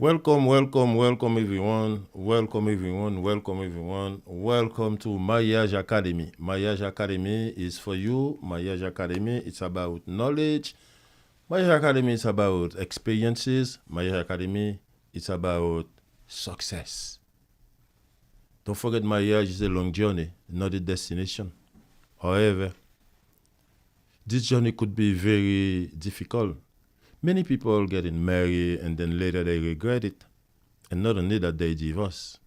Welcome everyone. Welcome to Mariage Academy. Mariage Academy is for you. Mariage Academy, it's about knowledge. Mariage Academy is about experiences. Mariage Academy, it's about success. Don't forget, marriage is a long journey, not a destination. However, this journey could be very difficult. Many people getting married and then later they regret it. And not only that, they divorce.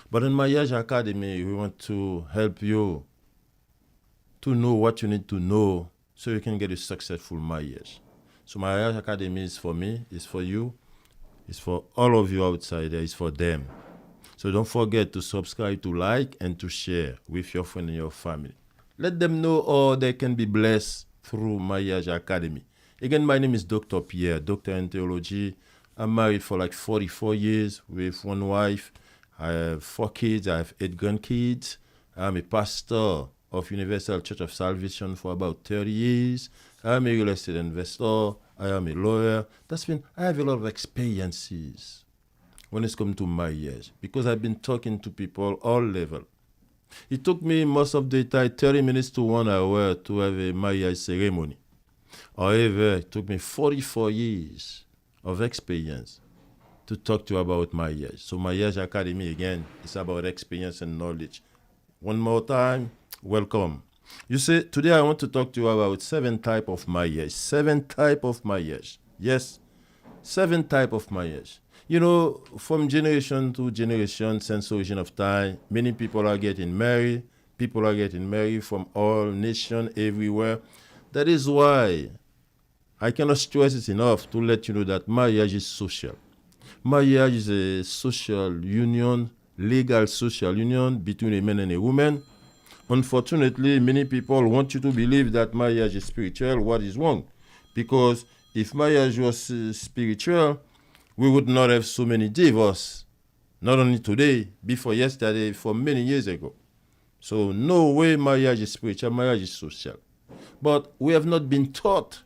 But in Mariage Academy, we want to help you to know what you need to know so you can get a successful marriage. So Mariage Academy is for me, it's for you, it's for all of you outside there, it's for them. So don't forget to subscribe, to like, and to share with your friend and your family. Let them know how they can be blessed through Mariage Academy. Again, my name is Dr. Pierre, doctor in theology. I'm married for like 44 years with one wife. I have 4 kids. I have 8 grandkids. I'm a pastor of Universal Church of Salvation for about 30 years. I'm a real estate investor. I am a lawyer. I have a lot of experiences when it's come to marriage because I've been talking to people all level. It took me most of the time 30 minutes to 1 hour to have a marriage ceremony. However, it took me 44 years of experience to talk to you about marriage. So Mariage Academy, again, is about experience and knowledge. One more time, welcome. You see, today I want to talk to you about 7 types of marriage. 7 types of marriage. Yes, 7 types of marriage. You know, from generation to generation, since origin of time, many people are getting married. People are getting married from all nations, everywhere. That is why I cannot stress it enough to let you know that marriage is social. Marriage is a social union, legal social union between a man and a woman. Unfortunately, many people want you to believe that marriage is spiritual. What is wrong? Because if marriage was spiritual, we would not have so many divorces. Not only today, before yesterday, for many years ago. So no way marriage is spiritual, marriage is social. But we have not been taught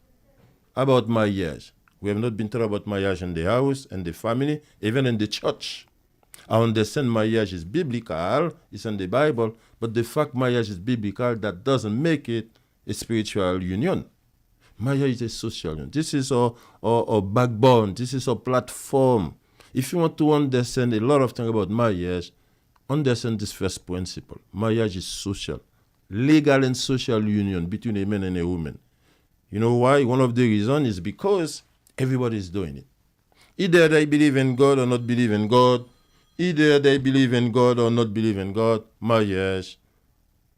about marriage. We have not been taught about marriage in the house, in the family, even in the church. I understand marriage is biblical, it's in the Bible, but the fact marriage is biblical, that doesn't make it a spiritual union. Marriage is a social union. This is our backbone. This is our platform. If you want to understand a lot of things about marriage, understand this first principle. Marriage is social. Legal and social union between a man and a woman. You know why? One of the reasons is because everybody is doing it. Either they believe in God or not believe in God. Either they believe in God or not believe in God. Marriage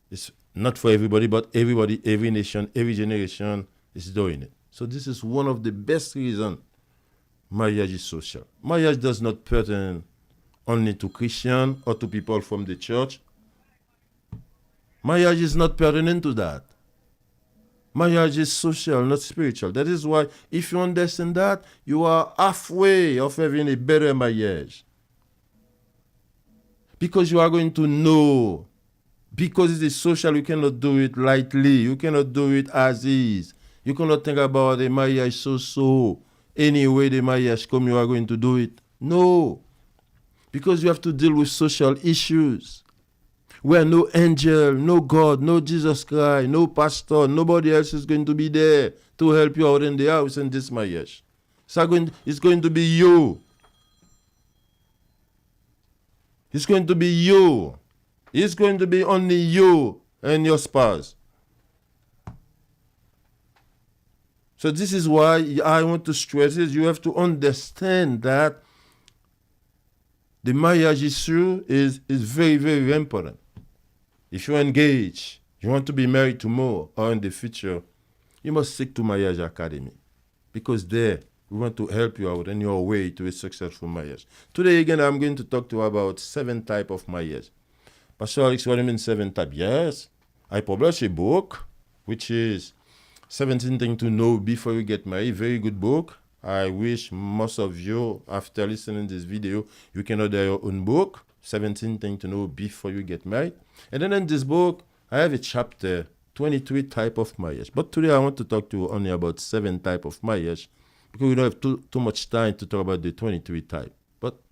is not for everybody, but everybody, every nation, every generation is doing it. So this is one of the best reasons marriage is social. Marriage does not pertain only to Christians or to people from the church. Marriage is not pertinent to that. Marriage is social, not spiritual. That is why, if you understand that, you are halfway of having a better marriage. Because you are going to know. Because it is social, you cannot do it lightly. You cannot do it as is. You cannot think about a marriage so. Anyway, the marriage come, you are going to do it. No. Because you have to deal with social issues. Where no angel, no God, no Jesus Christ, no pastor, nobody else is going to be there to help you out in the house in this marriage. It's going to be you. It's going to be you. It's going to be only you and your spouse. So this is why I want to stress it. You have to understand that the marriage issue is very, very important. If you engage, you want to be married tomorrow or in the future, you must stick to Mariage Academy. Because there, we want to help you out on your way to a successful marriage. Today, again, I'm going to talk to you about 7 types of marriage. Pastor Alex, what do you mean 7 types? Yes, I published a book, which is 17 Things to Know Before You Get Married. Very good book. I wish most of you, after listening to this video, you can order your own book. 17 Things to Know Before You Get Married. And then in this book, I have a chapter, 23 types of marriage. But today I want to talk to you only about 7 types of marriage because we don't have too much time to talk about the 23 types.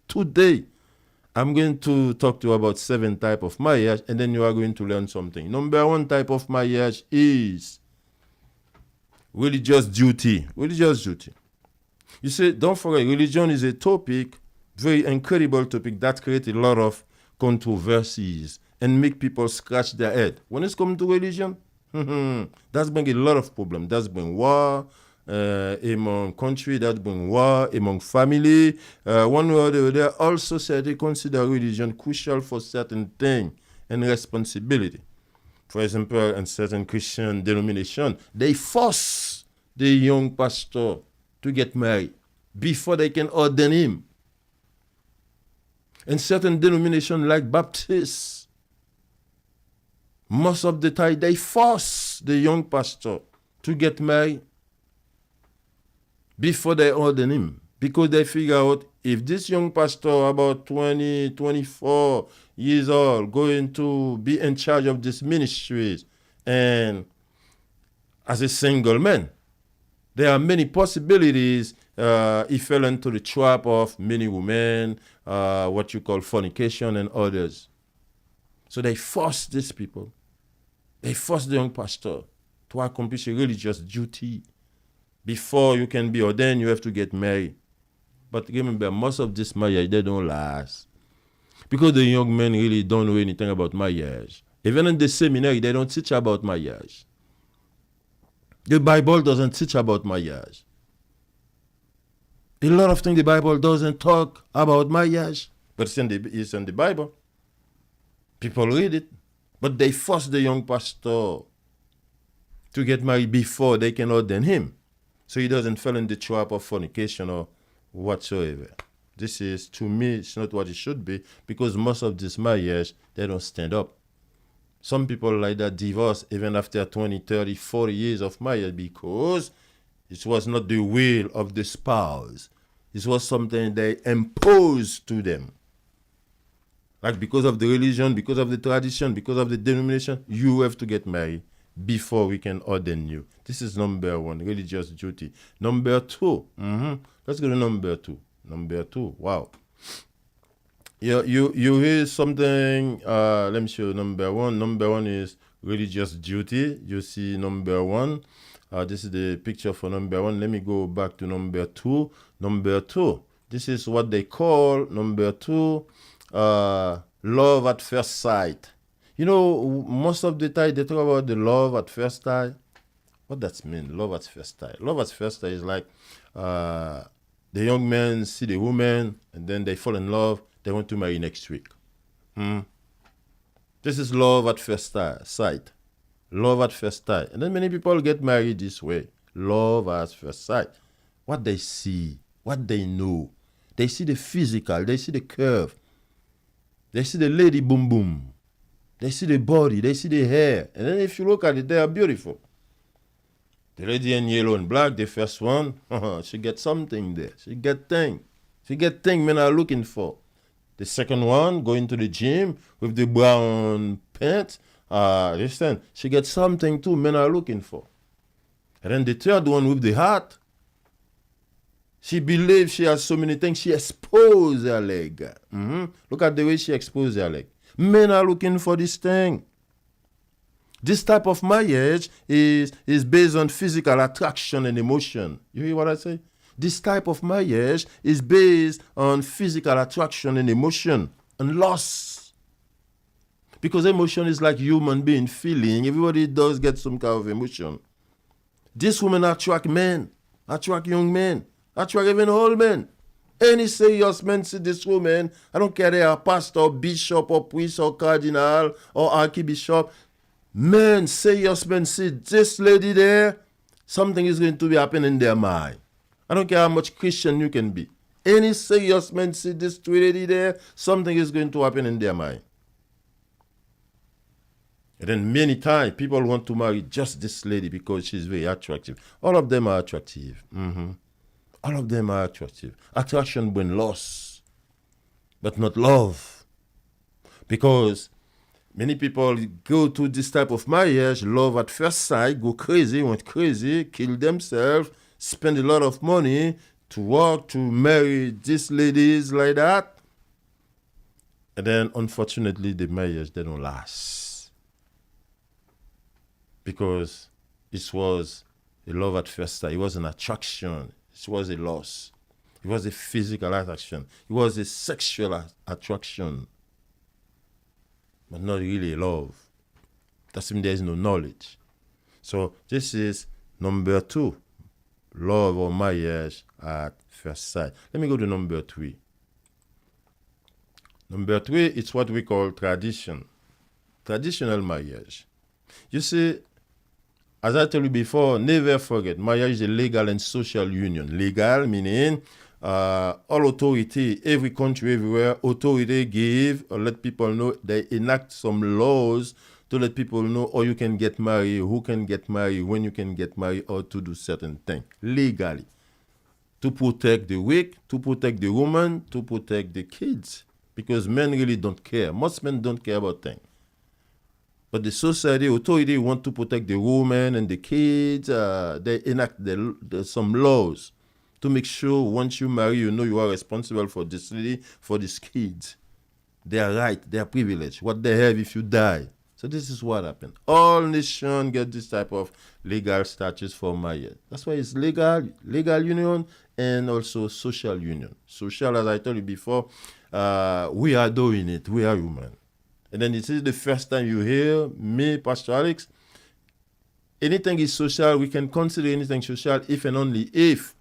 Today, I'm going to talk to you about 7 types of marriage, and then you are going to learn something. Number 1 type of marriage is religious duty. Religious duty. You see, don't forget, religion is a topic, very incredible topic that creates a lot of controversies and make people scratch their head. When it's come to religion, that's bring a lot of problems. That's bring war among country, that bring war among family. One way or the other, all society consider religion crucial for certain things and responsibility. For example, in certain Christian denomination, they force the young pastor to get married before they can ordain him. In certain denominations like Baptists, most of the time they force the young pastor to get married before they ordain him, because they figure out if this young pastor about 20, 24 years old going to be in charge of this ministries and as a single man, there are many possibilities. He fell into the trap of many women, what you call fornication and others. So they force these people. They force the young pastor to accomplish a religious duty. Before you can be ordained, you have to get married. But remember, most of this marriage, they don't last. Because the young men really don't know anything about marriage. Even in the seminary, they don't teach about marriage. The Bible doesn't teach about marriage. A lot of things the Bible doesn't talk about marriage, but it's in the Bible. People read it, but they force the young pastor to get married before they can ordain him, so he doesn't fall in the trap of fornication or whatsoever. This is, to me, it's not what it should be, because most of this marriage, they don't stand up. Some people like that divorce even after 20, 30, 40 years of marriage because it was not the will of the spouse. It was something they imposed to them. Like because of the religion, because of the tradition, because of the denomination, you have to get married before we can ordain you. This is number 1, religious duty. Number 2, let's go to number 2. Number 2, wow. You hear something, let me show you number 1. Number 1 is religious duty. You see number 1. This is the picture for number 1. Let me go back to number 2. Number 2, this is what they call, number 2, love at first sight. You know, most of the time they talk about the love at first sight. What does that mean, love at first sight? Love at first sight is like the young men see the woman and then they fall in love. They want to marry next week. This is love at first sight. Love at first sight. And then many people get married this way. Love at first sight. What they see, what they know. They see the physical, they see the curve. They see the lady boom boom. They see the body, they see the hair. And then if you look at it, they are beautiful. The lady in yellow and black, the first one, she gets something there. She get thing. She get thing men are looking for. The second one, going to the gym with the brown pants. Listen, she gets something too men are looking for. And then the third one with the heart. She believes she has so many things. She exposed her leg. Look at the way she exposed her leg. Men are looking for this thing. This type of marriage is based on physical attraction and emotion. You hear what I say? This type of marriage is based on physical attraction and emotion and loss. Because emotion is like human being feeling. Everybody does get some kind of emotion. This woman attract men, attract young men, attract even old men. Any serious man see this woman, I don't care they are pastor, bishop, or priest, or cardinal, or archbishop. Men, serious men see this lady there, something is going to be happening in their mind. I don't care how much Christian you can be. Any serious man see this lady there, something is going to happen in their mind. And then many times people want to marry just this lady because she's very attractive. All of them are attractive. All of them are attractive. Attraction brings loss, but not love. Because many people go to this type of marriage, love at first sight, go crazy, went crazy, kill themselves, spend a lot of money to work, to marry these ladies like that. And then, unfortunately, the marriage, they don't last. Because it was a love at first sight. It was an attraction. It was a loss. It was a physical attraction. It was a sexual attraction. But not really love. That means there is no knowledge. So this is number 2. Love or marriage at first sight. Let me go to number 3. Number 3, it's what we call tradition. Traditional marriage. You see, as I told you before, never forget, marriage is a legal and social union. Legal meaning all authority, every country, everywhere, authority give or let people know, they enact some laws to let people know how you can get married, who can get married, when you can get married, or to do certain things legally. To protect the weak, to protect the woman, to protect the kids. Because men really don't care. Most men don't care about things. But the society, authority want to protect the woman and the kids. They enact some laws to make sure once you marry, you know you are responsible for this lady, for these kids. Their right, their privilege, what they have if you die. So this is what happened. All nations get this type of legal status for marriage. That's why it's legal union and also social union. Social, as I told you before, we are doing it. We are human. And then this is the first time you hear me, Pastor Alex. Anything is social. We can consider anything social if and only if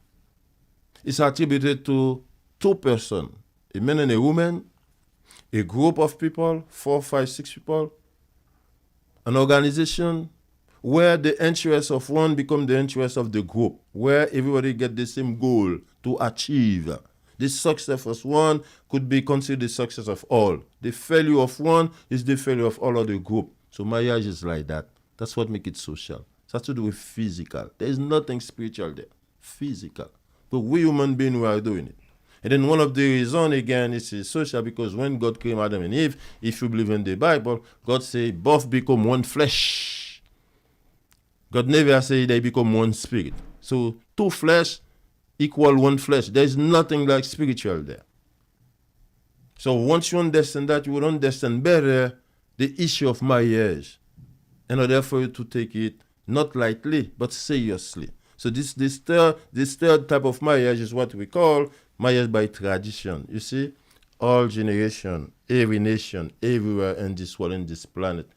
it's attributed to 2 persons, a man and a woman, a group of people, 4, 5, 6 people, an organization where the interests of one become the interests of the group, where everybody get the same goal to achieve. The success of one could be considered the success of all. The failure of one is the failure of all of the group. So marriage is like that. That's what makes it social. It has to do with physical. There is nothing spiritual there. Physical. But we human beings, we are doing it. And then one of the reasons, again, is social, because when God created Adam and Eve, if you believe in the Bible, God said both become one flesh. God never said they become one spirit. So 2 flesh equal 1 flesh. There is nothing like spiritual there. So once you understand that, you will understand better the issue of marriage in order for you to take it not lightly, but seriously. So this third type of marriage is what we call marriage by tradition. You see, all generation, every nation, everywhere in this world, in this planet,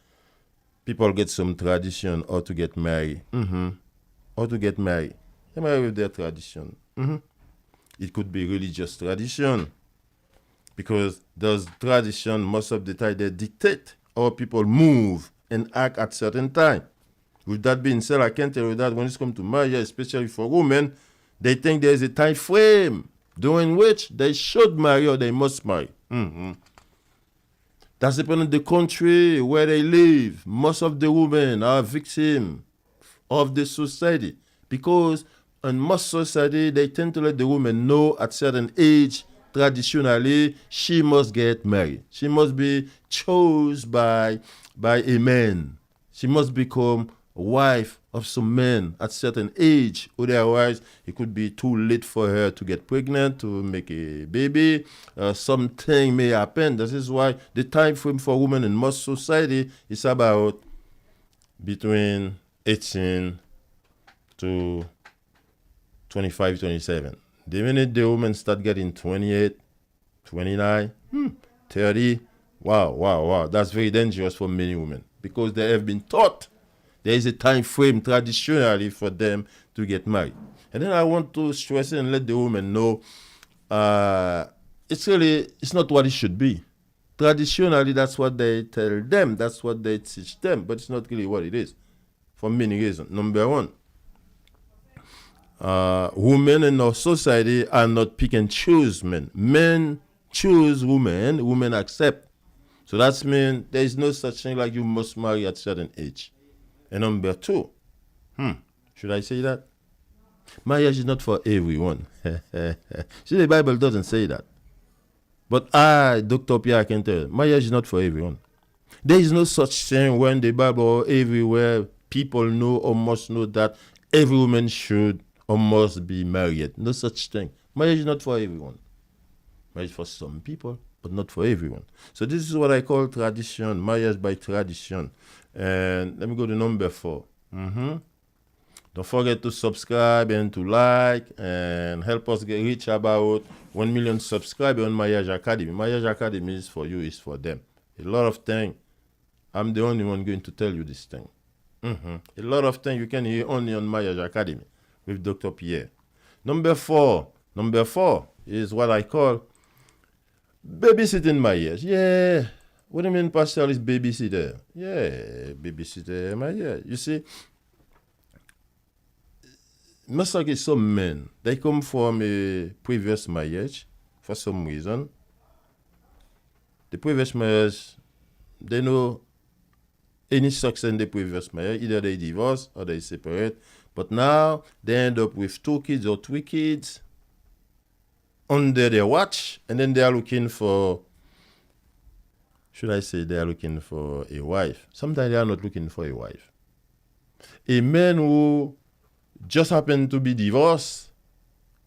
people get some tradition or to get married. Or to get married. They marry with their tradition. It could be religious tradition. Because those traditions, most of the time, they dictate how people move and act at certain time. With that being said, I can tell you that when it comes to marriage, especially for women, they think there is a time frame during which they should marry or they must marry. That's depending on the country where they live. Most of the women are victims of the society because in most society, they tend to let the woman know at certain age, traditionally, she must get married. She must be chosen by a man. She must become a wife of some man at certain age. Otherwise, it could be too late for her to get pregnant, to make a baby. Something may happen. This is why the time frame for women in most society is about between 18 to 25, 27. The minute the women start getting 28, 29, 30, wow. That's very dangerous for many women because they have been taught there is a time frame traditionally for them to get married. And then I want to stress and let the women know it's not what it should be. Traditionally, that's what they tell them. That's what they teach them. But it's not really what it is for many reasons. Number one, women in our society are not pick and choose men. Men choose women. Women accept. So that means there is no such thing like you must marry at a certain age. And number two, should I say that? Marriage is not for everyone. See, the Bible doesn't say that. But I, Dr. Pierre, can tell you, marriage is not for everyone. There is no such thing when the Bible or everywhere people know or must know that every woman should or must be married. No such thing. Marriage is not for everyone. Marriage for some people, but not for everyone. So this is what I call tradition, marriage by tradition. And let me go to number 4. Don't forget to subscribe and to like and help us reach about 1 million subscribers on Mariage Academy. Mariage Academy is for you, is for them. A lot of things. I'm the only one going to tell you this thing. A lot of things you can hear only on Mariage Academy with Dr. Pierre. Number 4 is what I call babysitting marriage. Yeah. What do you mean, Pastor, is babysitter? Yeah, babysitter marriage. You see, most of some men, they come from a previous marriage for some reason. The previous marriage, they know any success in the previous marriage, either they divorce or they separate. But now they end up with 2 kids or 3 kids under their watch, and then they are looking for, should I say, they are looking for a wife. Sometimes they are not looking for a wife. A man who just happened to be divorced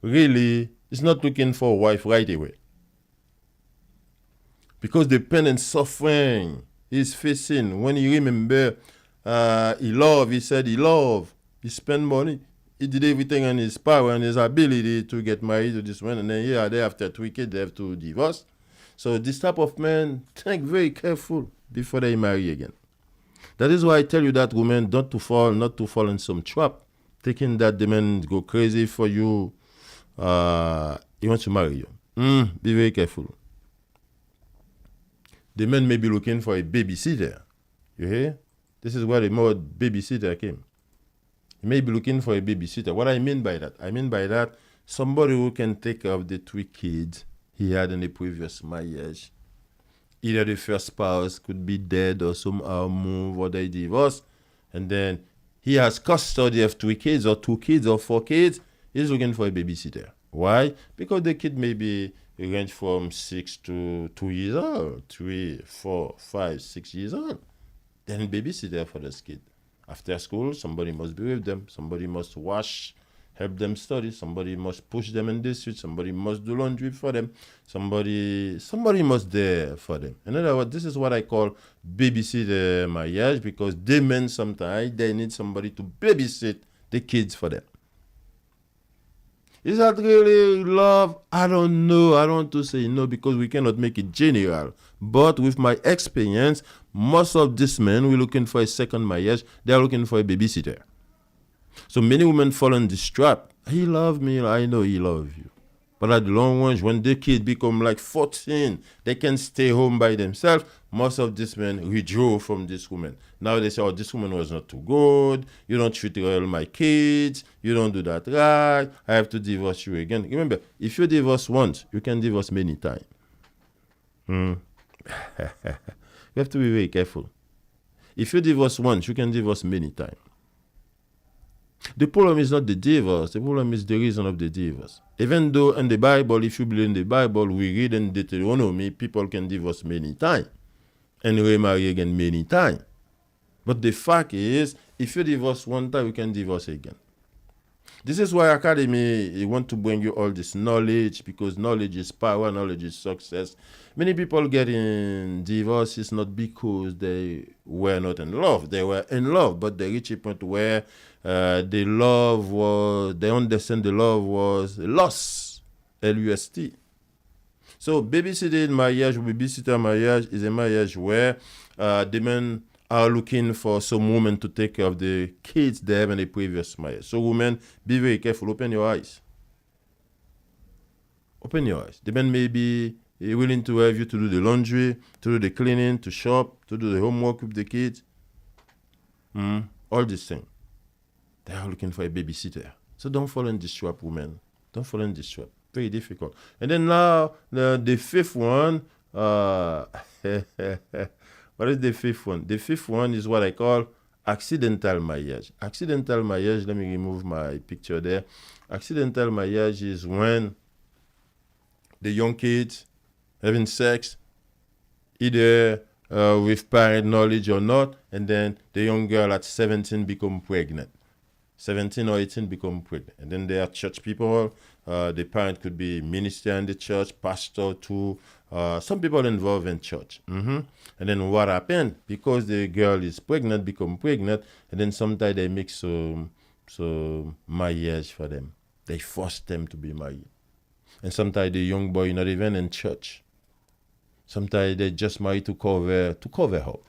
really is not looking for a wife right away. Because the pain and suffering he's facing, when he remember he said he loved, he spent money, he did everything in his power and his ability to get married to this one, and then after 3 kids, they have to divorce. So this type of men, think very careful before they marry again. That is why I tell you that women not to fall in some trap, thinking that the man go crazy for you, he wants to marry you. Be very careful. The man may be looking for a babysitter. You hear? This is where the word babysitter came. He may be looking for a babysitter. What I mean by that? I mean by that, somebody who can take care of the 3 kids he had in the previous marriage. Either the first spouse could be dead or somehow move or they divorce. And then he has custody of 3 kids or 2 kids or 4 kids. He's looking for a babysitter. Why? Because the kid may be range from 6 to 2 years old, 3, 4, 5, 6 years old. Then babysitter for this kid. After school, somebody must be with them. Somebody must wash, help them study. Somebody must push them in the street. Somebody must do laundry for them. Somebody must there for them. In other words, this is what I call babysitter marriage, because they men sometimes they need somebody to babysit the kids for them. Is that really love? I don't know. I don't want to say no because we cannot make it general. But with my experience, most of these men who are looking for a second marriage, they are looking for a babysitter. So many women fall in this trap. He loves me. I know he loves you. But at the long run, when the kids become like 14, they can stay home by themselves. Most of these men withdraw from this woman. Now they say, oh, this woman was not too good. You don't treat well my kids. You don't do that right. I have to divorce you again. Remember, if you divorce once, you can divorce many times. You have to be very careful. If you divorce once, you can divorce many times. The problem is not the divorce. The problem is the reason of the divorce. Even though in the Bible, if you believe in the Bible, we read in Deuteronomy, people can divorce many times and remarry again many times. But the fact is, if you divorce one time, you can divorce again. This is why Academy want to bring you all this knowledge, because knowledge is power, knowledge is success. Many people get in divorces not because they were not in love. They were in love, but they reach a point where they understand the love was lost, L-U-S-T. So babysitter marriage is a marriage where the men are looking for some woman to take care of the kids they have in the previous marriage. So women, be very careful. Open your eyes. Open your eyes. The man may be willing to have you to do the laundry, to do the cleaning, to shop, to do the homework with the kids. All these things. They are looking for a babysitter. So don't fall in this trap, women. Don't fall in this trap. Very difficult. And then now, the 5th one, what is the 5th one? The 5th one is what I call accidental marriage. Accidental marriage, let me remove my picture there. Accidental marriage is when the young kids having sex, either with parent knowledge or not, and then the young girl at 17 become pregnant. 17 or 18 become pregnant. And then there are church people. The parent could be minister in the church, pastor too. Some people involved in church. And then what happened? Because the girl is pregnant, become pregnant, and then sometimes they make some marriage for them. They force them to be married. And sometimes the young boy not even in church. Sometimes they just married to cover up.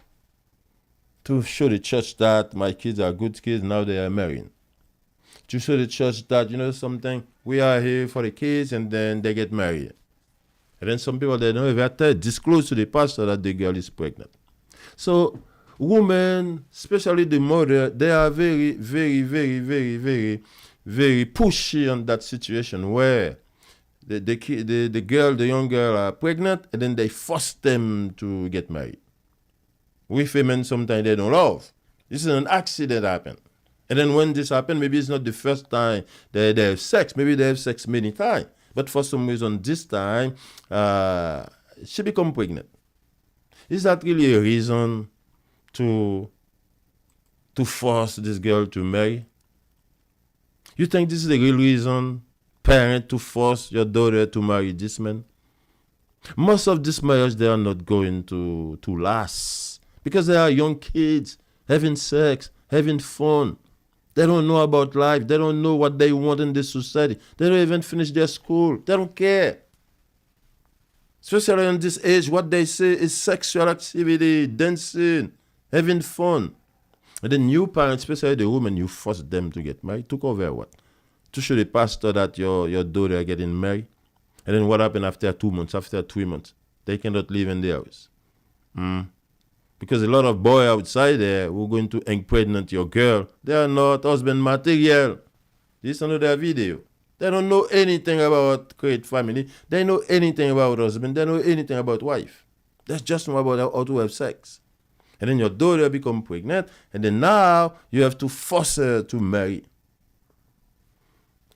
To show the church that my kids are good kids, now they are marrying. To show the church that, something, we are here for the kids, and then they get married. And then some people, they don't even disclose to the pastor that the girl is pregnant. So women, especially the mother, they are very, very, very, very, very, very pushy on that situation where the young girl are pregnant, and then they force them to get married. With women, sometimes they don't love. This is an accident happen. And then when this happens, maybe it's not the first time they have sex. Maybe they have sex many times. But for some reason, this time, she become pregnant. Is that really a reason to force this girl to marry? You think this is the real reason, parent, to force your daughter to marry this man? Most of this marriage, they are not going to last. Because they are young kids, having sex, having fun. They don't know about life. They don't know what they want in this society. They don't even finish their school. They don't care. Especially in this age, what they say is sexual activity, dancing, having fun. And then you parents, especially the women, you force them to get married. To cover what? To show the pastor that your daughter are getting married. And then what happened after 2 months, after 3 months? They cannot live in the house. Because a lot of boys outside there who are going to impregnate your girl, they are not husband material. This is another video. They don't know anything about create family. They know anything about husband. They know anything about wife. They just know about how to have sex. And then your daughter become pregnant, and then now you have to force her to marry.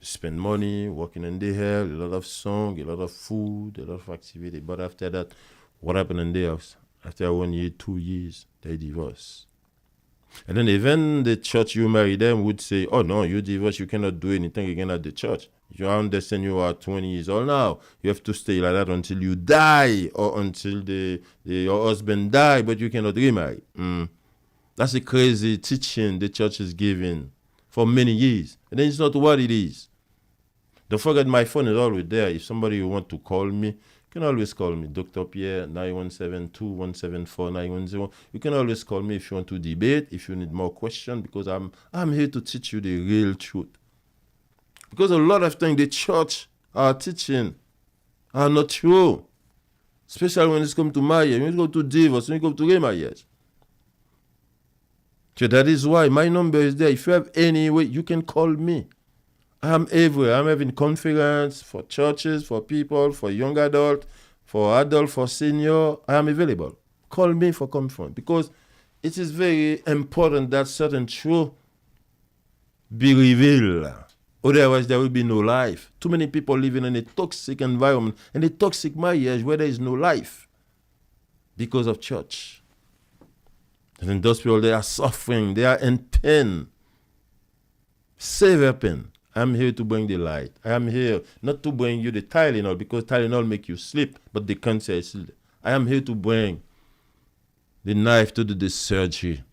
Spend money, working in the hair, a lot of song, a lot of food, a lot of activity. But after that, what happened in the house? After 1 year, 2 years, they divorce. And then even the church you marry them would say, oh no, you divorce, you cannot do anything again at the church. You understand you are 20 years old now. You have to stay like that until you die or until your husband die, but you cannot remarry. That's a crazy teaching the church is giving for many years. And then it's not what it is. Don't forget my phone is always there. If somebody want to call me, you can always call me, Dr. Pierre, 917-2174-910. You can always call me if you want to debate, if you need more questions, because I'm here to teach you the real truth. Because a lot of things the church are teaching are not true. Especially when it's come to marriage, when it comes to divorce, when it comes to remarriage. So that is why my number is there. If you have any way, you can call me. I'm everywhere. I'm having conference for churches, for people, for young adult, for senior. I am available. Call me for conference because it is very important that certain truth be revealed. Otherwise, there will be no life. Too many people living in a toxic environment and a toxic marriage where there is no life because of church. And then those people, they are suffering. They are in pain. Severe pain. I'm here to bring the light. I am here not to bring you the Tylenol because Tylenol make you sleep, but the cancer is still there. I am here to bring the knife to do the surgery.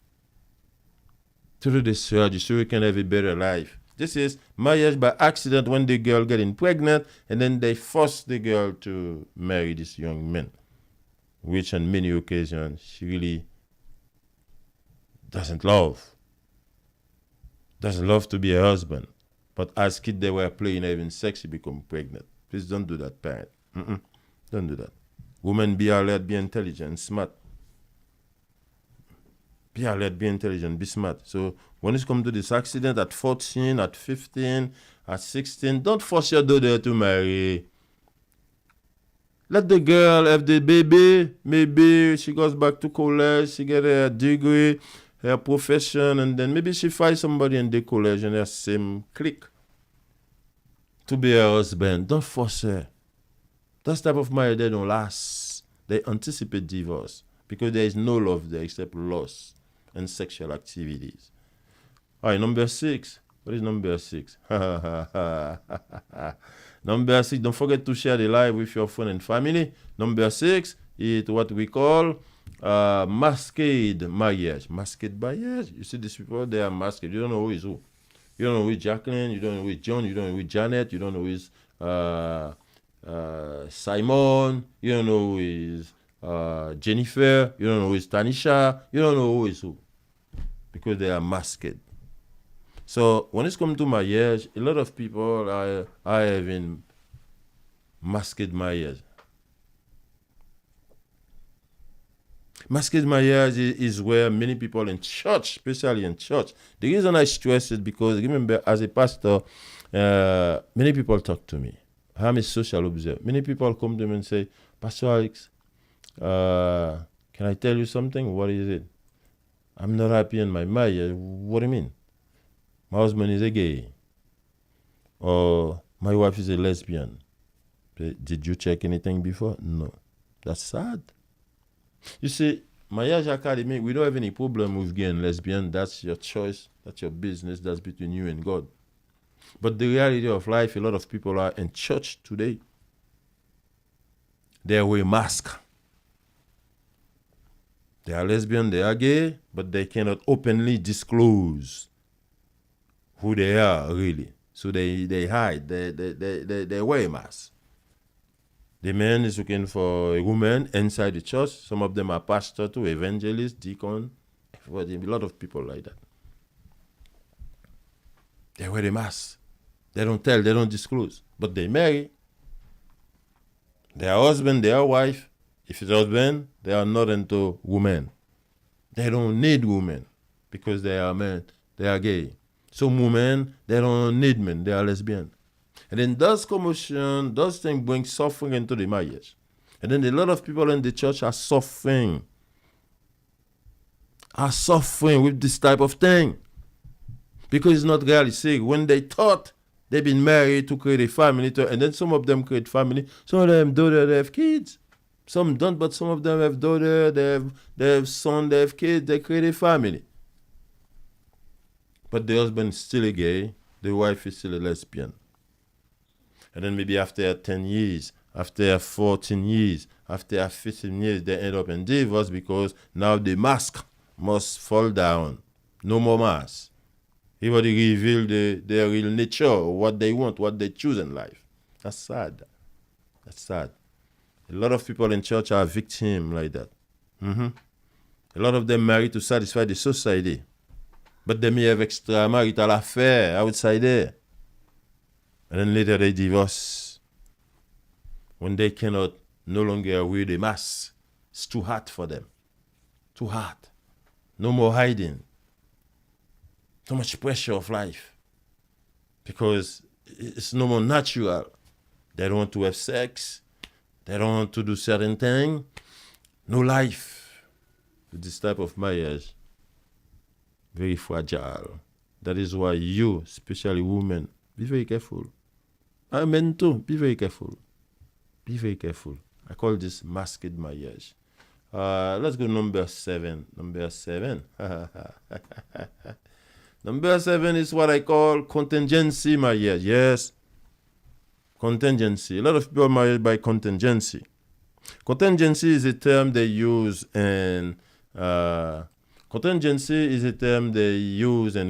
To do the surgery so you can have a better life. This is marriage by accident when the girl getting pregnant and then they force the girl to marry this young man, which on many occasions she really doesn't love. Doesn't love to be a husband. But as kids, they were playing, having sex, she become pregnant. Please don't do that, parent. Don't do that. Women, be alert, be intelligent, smart. Be alert, be intelligent, be smart. So when it comes to this accident at 14, at 15, at 16, don't force your daughter to marry. Let the girl have the baby. Maybe she goes back to college, she get a degree, her profession, and then maybe she finds somebody in the college in her same clique to be her husband. Don't force her. That type of marriage, they don't last. They anticipate divorce because there is no love there except lust and sexual activities. All right, number 6. What is number 6? Number 6, don't forget to share the live with your friend and family. Number 6 is what we call masquerade marriage. Masquerade marriage. You see these people, they are masquerade. You don't know who is who. You don't know who is Jacqueline. You don't know who is John. You don't know who is Janet. You don't know who is Simon. You don't know who is Jennifer. You don't know who is Tanisha. You don't know who is who. Because they are masked. So when it's come to marriage, a lot of people are having masked marriage. Masked marriage is where many people in church, especially in church. The reason I stress it because remember, as a pastor, many people talk to me. I'm a social observer. Many people come to me and say, Pastor Alex, can I tell you something? What is it? I'm not happy in my marriage. What do you mean? My husband is a gay. Or my wife is a lesbian. Did you check anything before? No. That's sad. You see, Marriage Academy, we don't have any problem with gay and lesbian. That's your choice. That's your business. That's between you and God. But the reality of life, a lot of people are in church today. They wear masks. They are lesbian, they are gay, but they cannot openly disclose who they are really. So they hide, they wear masks. The man is looking for a woman inside the church. Some of them are pastor too, evangelist, deacon. A lot of people like that. They wear the mask. They don't tell, they don't disclose. But they marry. Their husband, their wife. If it's husband, they are not into women. They don't need women because they are men, they are gay. Some women, they don't need men, they are lesbian. And then those commotion, those things bring suffering into the marriage. And then a lot of people in the church are suffering with this type of thing. Because it's not realistic. When they thought they've been married to create a family, and then some of them create family, some of them daughter, they have kids. Some don't, but some of them have daughter, they have son, they have kids, they create a family. But the husband is still a gay, the wife is still a lesbian. And then maybe after 10 years, after 14 years, after 15 years, they end up in divorce because now the mask must fall down. No more mask. Everybody reveal their real nature, what they want, what they choose in life. That's sad. That's sad. A lot of people in church are victims like that. A lot of them marry to satisfy the society. But they may have extramarital affair outside there. And then later they divorce. When they cannot no longer wear the mask. It's too hard for them. Too hard. No more hiding. Too much pressure of life. Because it's no more natural. They don't want to have sex. They don't want to do certain things. No life. With this type of marriage. Very fragile. That is why you, especially women, be very careful. And men too, be very careful. Be very careful. I call this masked marriage. Let's go number 7. Number 7. Number 7 is what I call contingency marriage. Yes. Contingency. A lot of people are married by contingency. Contingency is a term they use in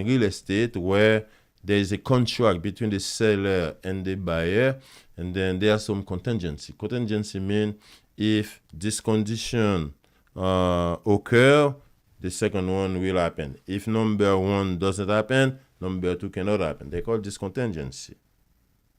real estate where there is a contract between the seller and the buyer, and then there are some contingency. Contingency means if this condition occur, the second one will happen. If number 1 doesn't happen, number 2 cannot happen. They call this contingency.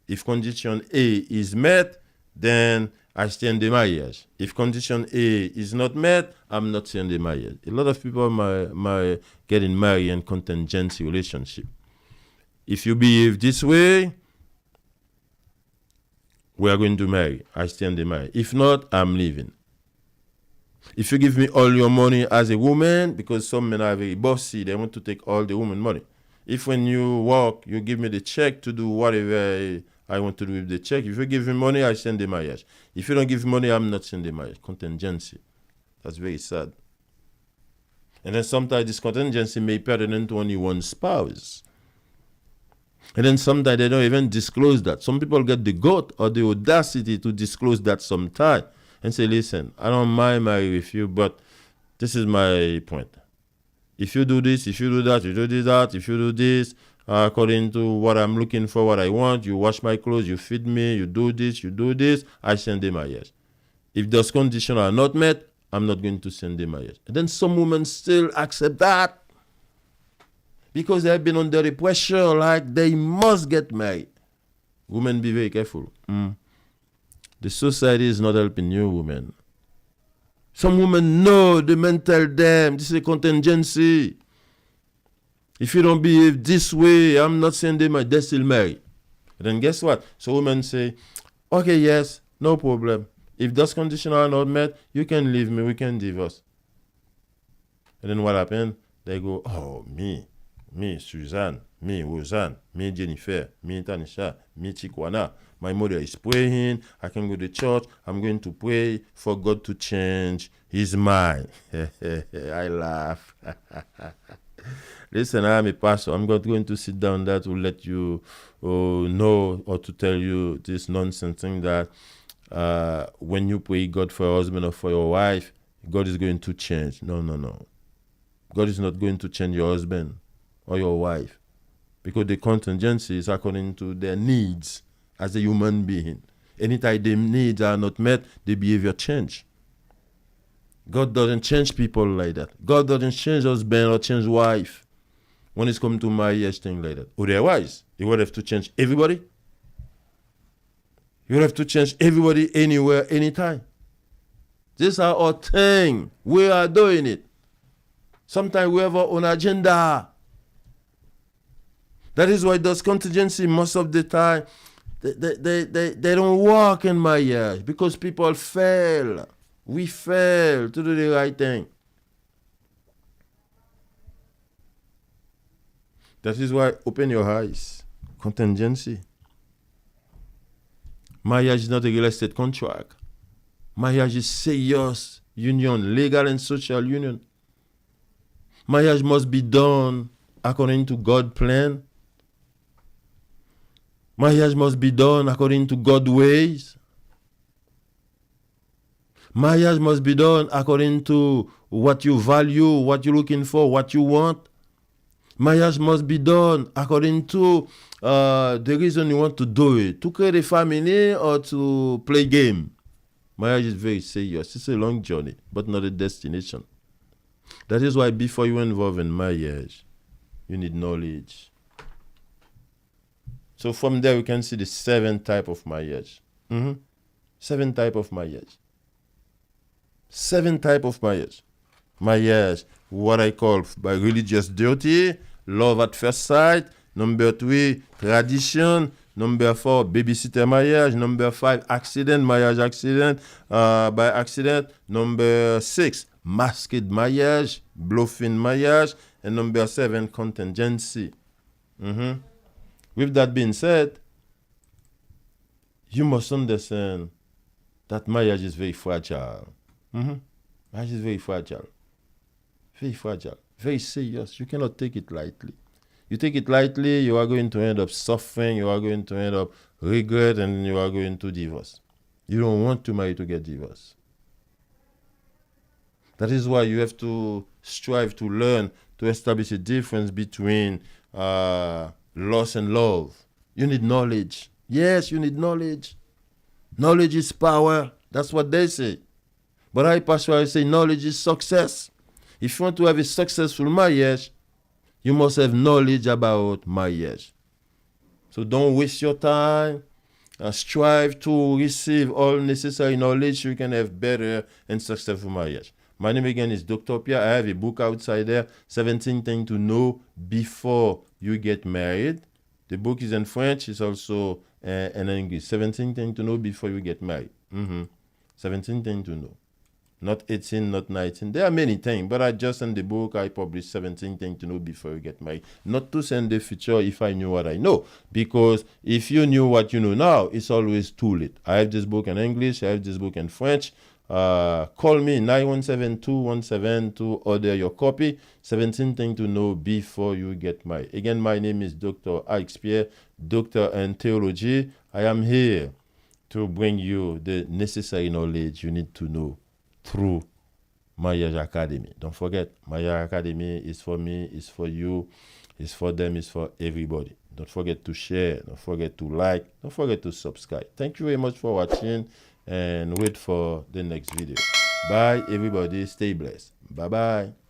If condition A is met, then I stay in the marriage. If condition A is not met, I'm not staying in the marriage. A lot of people are getting married in contingency relationship. If you behave this way, we are going to marry. I stay in the marriage. If not, I'm leaving. If you give me all your money as a woman, because some men are very bossy, they want to take all the woman money. If when you work, you give me the check to do whatever I want to do with the check. If you give me money, I send the marriage. If you don't give money, I'm not sending the marriage. Contingency. That's very sad. And then sometimes this contingency may pertain to only one spouse. And then sometimes they don't even disclose that. Some people get the guts or the audacity to disclose that sometime and say, listen, I don't mind marrying with you, but this is my point. If you do this, if you do that, you do that, if you do this, according to what I'm looking for, what I want, you wash my clothes, you feed me, you do this, I send them a yes. If those conditions are not met, I'm not going to send them a yes. And then some women still accept that because they have been under the pressure, like they must get married. Women, be very careful. The society is not helping you, women. Some women know, the men tell them, this is a contingency. If you don't behave this way, I'm not sending my, they still marry. And then guess what? So women say, okay, yes, no problem. If those conditions are not met, you can leave me, we can divorce. And then what happened? They go, oh, me, Suzanne, me, Roseanne, me, Jennifer, me, Tanisha, me, Chikwana. My mother is praying. I can go to church. I'm going to pray for God to change his mind. I laugh. Listen, I'm a pastor. I'm not going to sit down there to let you know or to tell you this nonsense thing that when you pray God for your husband or for your wife, God is going to change. No. God is not going to change your husband or your wife because the contingency is according to their needs as a human being. Anytime their needs are not met, the behavior change. God doesn't change people like that. God doesn't change husband or change wife when it's come to marriage, thing like that. Otherwise, he would have to change everybody. You have to change everybody anywhere, anytime. These are our thing. We are doing it. Sometimes we have our own agenda. That is why those contingency most of the time, they don't work in marriage because people fail. We fail to do the right thing. That is why open your eyes. Contingency. Marriage is not a real estate contract. Marriage is serious union, legal and social union. Marriage must be done according to God's plan. Marriage must be done according to God's ways. Marriage must be done according to what you value, what you're looking for, what you want. Marriage must be done according to the reason you want to do it. To create a family or to play game. Marriage is very serious. It's a long journey, but not a destination. That is why before you involve in marriage, you need knowledge. So from there, we can see the 7 types of marriage. 7 types of marriage. 7 types of marriage. Marriage, what I call by religious duty, love at first sight. Number 3, tradition. Number 4, babysitter marriage. Number 5, accident, marriage accident, by accident. Number 6, masked marriage, bluffing marriage. And number 7, contingency. With that being said, you must understand that marriage is very fragile. Marriage is very fragile. Very fragile. Very serious. You cannot take it lightly. You take it lightly, you are going to end up suffering, you are going to end up regret, and you are going to divorce. You don't want to marry to get divorced. That is why you have to strive to learn to establish a difference between loss and love. You need knowledge. Yes, you need knowledge. Knowledge is power. That's what they say. But I personally say knowledge is success. If you want to have a successful marriage, you must have knowledge about marriage. So don't waste your time. Strive to receive all necessary knowledge so you can have better and successful marriage. My name again is Dr. Pierre. I have a book outside there, 17 Things to Know Before You Get Married. The book is in French. It's also in English. 17 Things to Know Before You Get Married. 17 Things to Know. Not 18, not 19. There are many things, but I just in the book, I published 17 things to know before you get married. Not to send the future if I knew what I know. Because if you knew what you know now, it's always too late. I have this book in English, I have this book in French. Call me 917-217 to order your copy. 17 things to know before you get married. Again, my name is Dr. Alex Pierre, doctor in theology. I am here to bring you the necessary knowledge you need to know through Marriage Academy. Don't forget, Marriage Academy is for me, is for you, is for them, is for everybody. Don't forget to share, don't forget to like, don't forget to subscribe. Thank you very much for watching and wait for the next video. Bye, everybody. Stay blessed. Bye-bye.